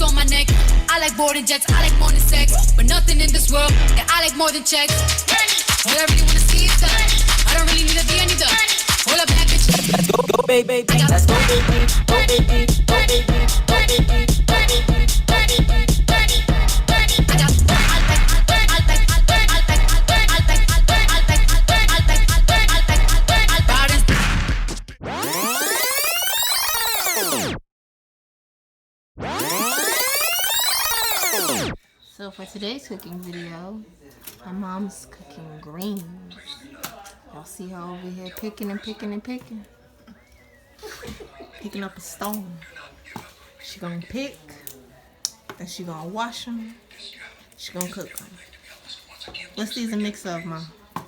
on my neck. I like boarding jets, I like more than sex, but nothing in this world that I like more than checks. All I really wanna see is done. I don't really need to be any done. Hold up, bad bitch. Let's go, baby. Let's go, baby. Go, baby. Go, baby. Go, baby. Go, baby. So for today's cooking video, my mom's cooking greens. Y'all see her over here picking and picking and picking. Picking up a stone. She gonna pick, then she gonna wash them, she gonna cook them. What's these a mix of, Mom? I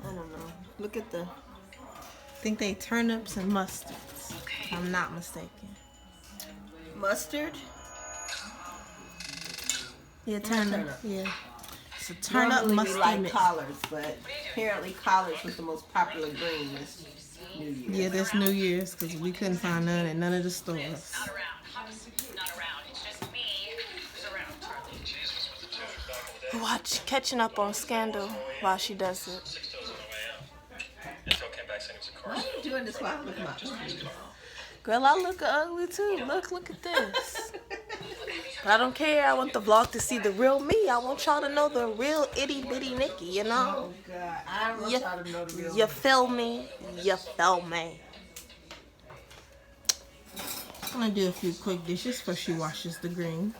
don't know. Look at the, I think they turnips and mustards, if I'm not mistaken. Mustard? Yeah, turnip. Yeah. It's a turnip mustard we like mix. collards, but apparently collards was the most popular green this New Year. Yeah, this New Year's, because we couldn't find none at none of the stores. Not around. It's just me who's around, Charlie. Watch catching up on Scandal while she does it. Why are you doing this while I look at my Girl, I look ugly too. Look at this. But I don't care. I want the vlog to see the real me. I want y'all to know the real itty bitty Nikki, you know? Oh God, I don't want y'all to know the real You feel me? You feel me? I'm gonna do a few quick dishes before she washes the greens.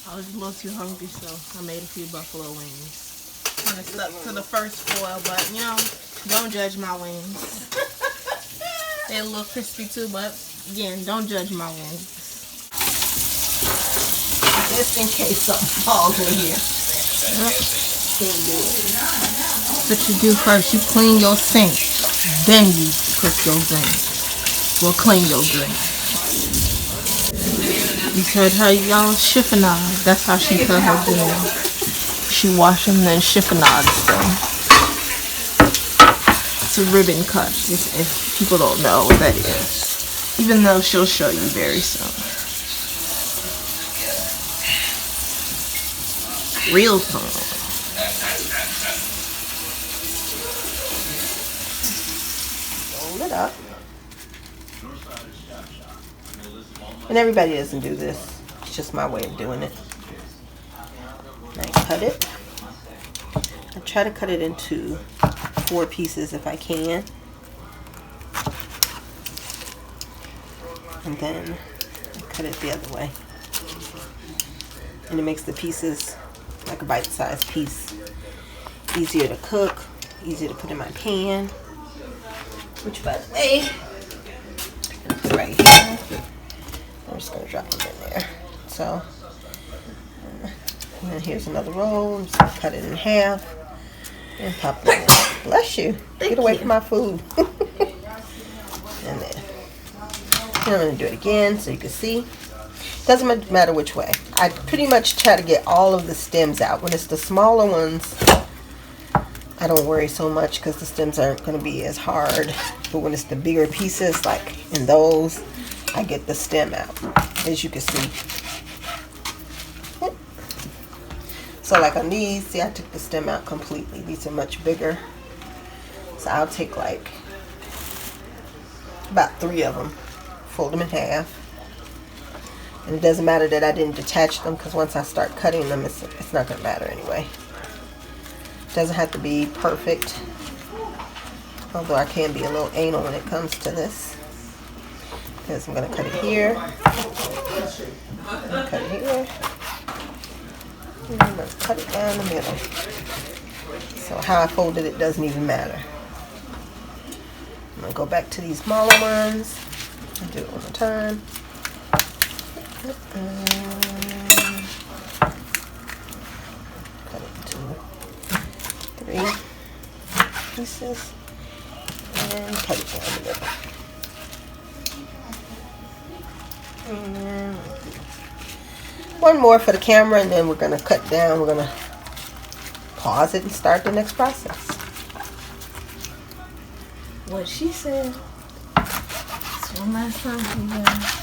I was a little too hungry, so I made a few buffalo wings. Kind of stuck to the first foil, but you know, don't judge my wings. They're a little crispy too, but again, don't judge my wings. Just in case something falls in here. Yep. Can't do it. What you do first, you clean your sink, then you cook your greens. Well, clean your greens. You heard her, y'all, chiffonade. That's how she cut her greens. She wash them, then chiffonades them. It's a ribbon cut, if people don't know what that is. Even though she'll show you very soon. Real time. Hold it up. And everybody doesn't do this. It's just my way of doing it. And I cut it. I try to cut it into 4 pieces if I can. And then I cut it the other way. And it makes the pieces like a bite-sized piece. Easier to cook, easier to put in my pan. Which, by the way, I'm gonna put right here. I'm just gonna drop them in there. So, and then here's another roll. I'm just gonna cut it in half and pop it in. Bless you. Get away from my food. And then I'm gonna do it again so you can see. Doesn't matter which way. I pretty much try to get all of the stems out. When it's the smaller ones, I don't worry so much because the stems aren't going to be as hard. But when it's the bigger pieces, like in those, I get the stem out, as you can see. So like on these, see, I took the stem out completely. These are much bigger. So I'll take like about 3 of them, fold them in half. And it doesn't matter that I didn't detach them because once I start cutting them, it's not going to matter anyway. It doesn't have to be perfect. Although I can be a little anal when it comes to this. Because I'm going to cut it here. And cut it here. And I'm going to cut it down the middle. So how I folded it doesn't even matter. I'm going to go back to these smaller ones. I'll do it one more time. Cut it into 3 pieces and cut it down the middle. And one more for the camera, and then we're going to cut down. We're going to pause it and start the next process. what she said. So one last time for you guys.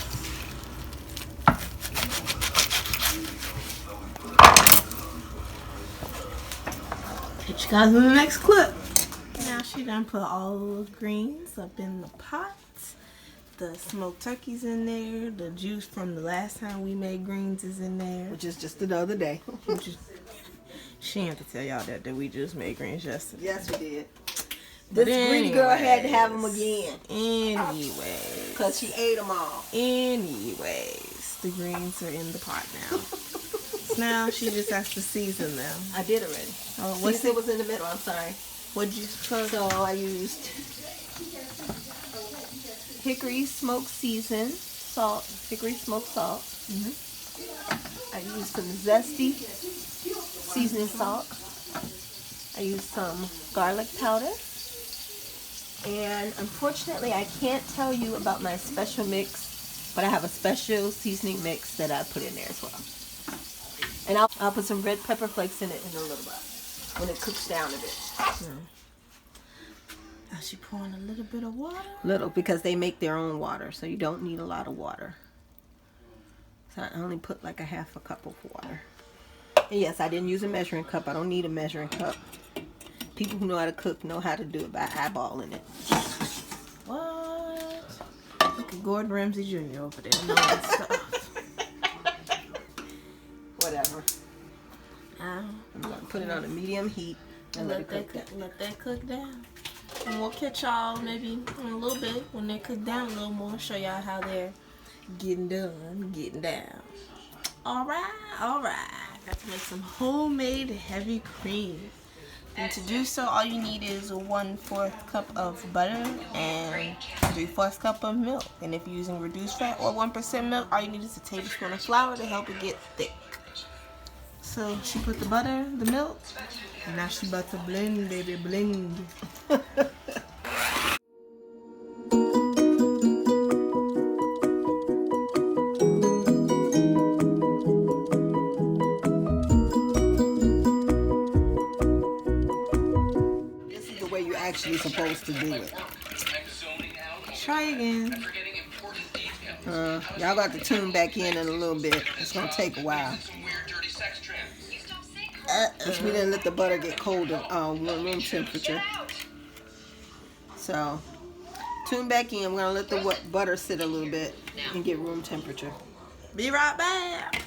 Catch you guys in the next clip. Now she done put all the greens up in the pot. The smoked turkey's in there. The juice from the last time we made greens is in there. Which is just another day. She didn't have to tell y'all that we just made greens yesterday. Yes, we did. But This greedy girl had to have them again. Anyways. Because she ate them all. Anyways. The greens are in the pot now. So now she just has to season them. I did already. Oh, what's it was in the middle, I'm sorry. What'd you cook? So I used hickory smoked seasoned salt, hickory smoked salt. I used some zesty seasoning salt. I used some garlic powder. And unfortunately, I can't tell you about my special mix, but I have a special seasoning mix that I put in there as well. And I'll put some red pepper flakes in it in a little bit when it cooks down a bit. Now she pouring a little bit of water. Little, because they make their own water, so you don't need a lot of water. So I only put like a half a cup of water. And yes, I didn't use a measuring cup. I don't need a measuring cup. People who know how to cook know how to do it by eyeballing it. What? Look at Gordon Ramsay Jr. over there knowing stuff. Whatever. I'm gonna put it on a medium heat and let that cook down. And we'll catch y'all maybe in a little bit when they cook down a little more. Show y'all how they're getting down, getting down. Alright. Got to make some homemade heavy cream. And to do so, all you need is 1/4 cup of butter and 3/4 cup of milk. And if you're using reduced fat or 1% milk, all you need is a tablespoon of flour to help it get thick. So she put the butter, the milk, and now she about to blend, baby, blend. This is the way you're actually supposed to do it. Try again. Y'all got to tune back in a little bit. It's gonna take a while. Because we didn't let the butter get colder, room temperature. So, tune back in. We're gonna let the butter sit a little bit and get room temperature. Be right back.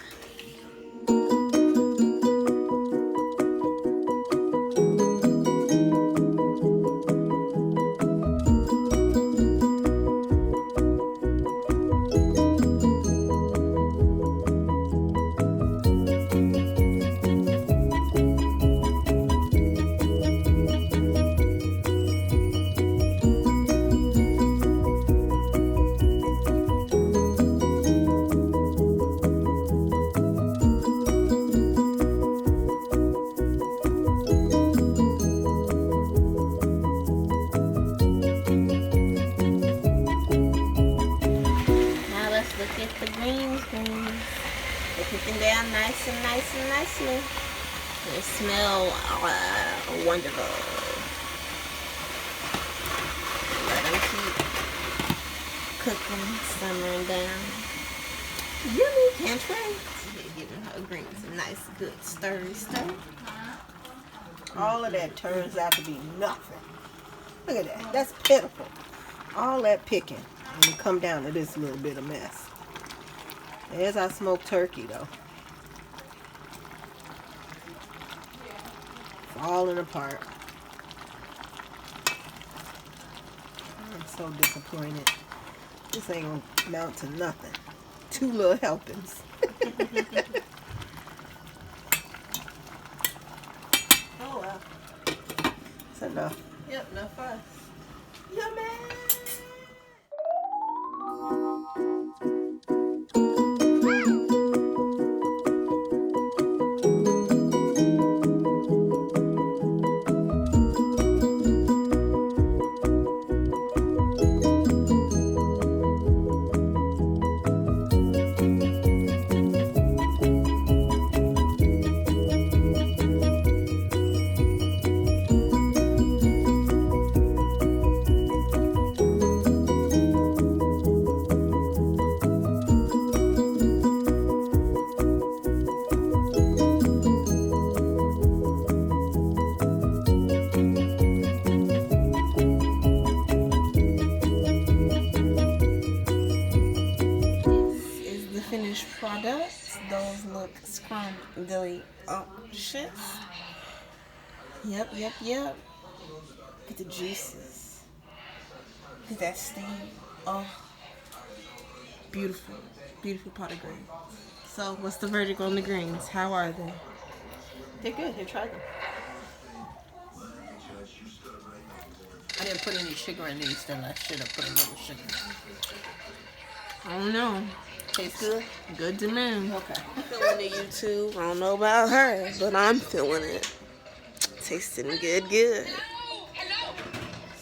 Nicely. They smell wonderful. Let them keep cooking, simmering down. Yummy, can't wait. They're giving her greens a nice, good stir. All of that turns out to be nothing. Look at that. That's pitiful. All that picking. And you come down to this little bit of mess. There's our smoked turkey, though. Falling apart. I'm so disappointed. This ain't gonna amount to nothing. 2 little helpings. Oh well. That's enough. Yep, enough for us. Yummy. Those look scrumptious. Oh, shit. Yep. Get the juices. Get that steam. Oh, beautiful pot of greens. So, what's the verdict on the greens? How are they? They're good. Here, try them. I didn't put any sugar in these, then I should have put a little sugar. I don't know. Tastes good? Good to me. Okay. Feeling it, YouTube. I don't know about her, but I'm feeling it. Tasting good.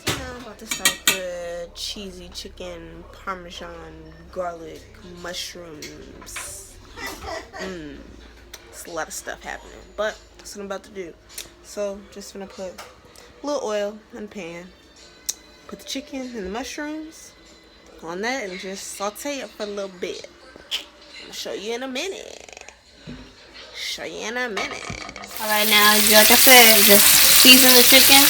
So now I'm about to start the cheesy chicken, parmesan, garlic, mushrooms. It's a lot of stuff happening, but that's what I'm about to do. So just gonna put a little oil in the pan. Put the chicken and the mushrooms on that and just saute it for a little bit. I'll show you in a minute. Alright, now, like I said, just season the chicken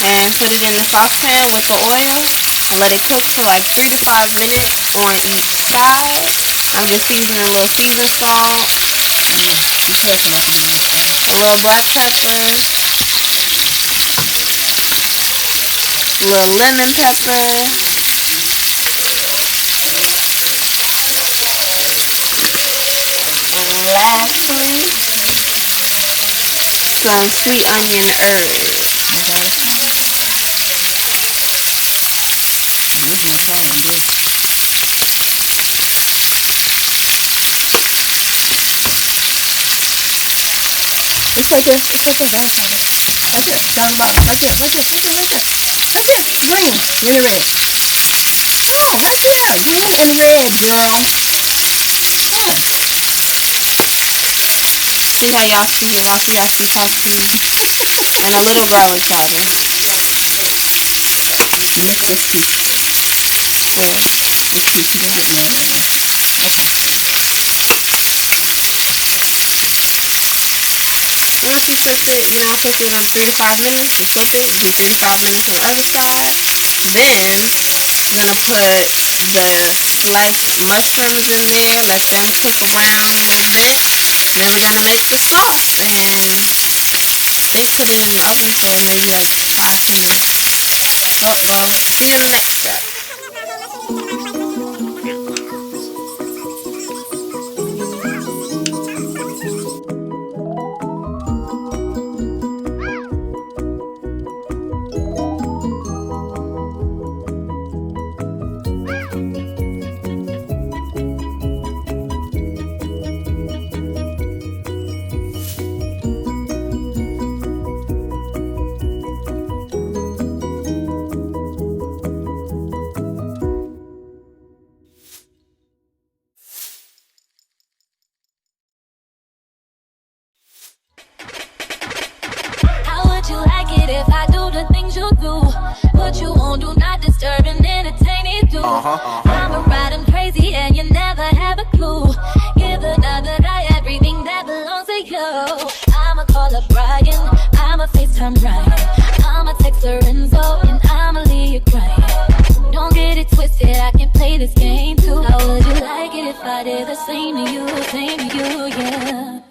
and put it in the saucepan with the oil and let it cook for like 3 to 5 minutes on each side. I'm just seasoning a little season salt, a little black pepper, a little lemon pepper, and lastly, some sweet onion herbs. It's right there. Got it. Right there. Down the bottom. Right there. Green. Get it red. Oh, right there. Green and red, girl. What? See how y'all see it? Watch y'all see how sweet. And a little garlic powder. Once you cook it, you're going to cook it on 3 to 5 minutes. You flip it and do 3 to 5 minutes on the other side. Then you're going to put the sliced mushrooms in there. Let them cook around a little bit. And then we're going to make the sauce. And I think put it in the oven for maybe like 5 minutes. Oh, well, see you in the next step. If I do the things you do, what you won't do, not disturb and entertain it too. I'm riding crazy and you never have a clue. Give another guy everything that belongs to you. I'ma call up Brian, I'ma FaceTime Ryan, I'ma text Lorenzo, and I'ma leave you crying. Don't get it twisted, I can play this game too. How would you like it if I did the same to you, yeah?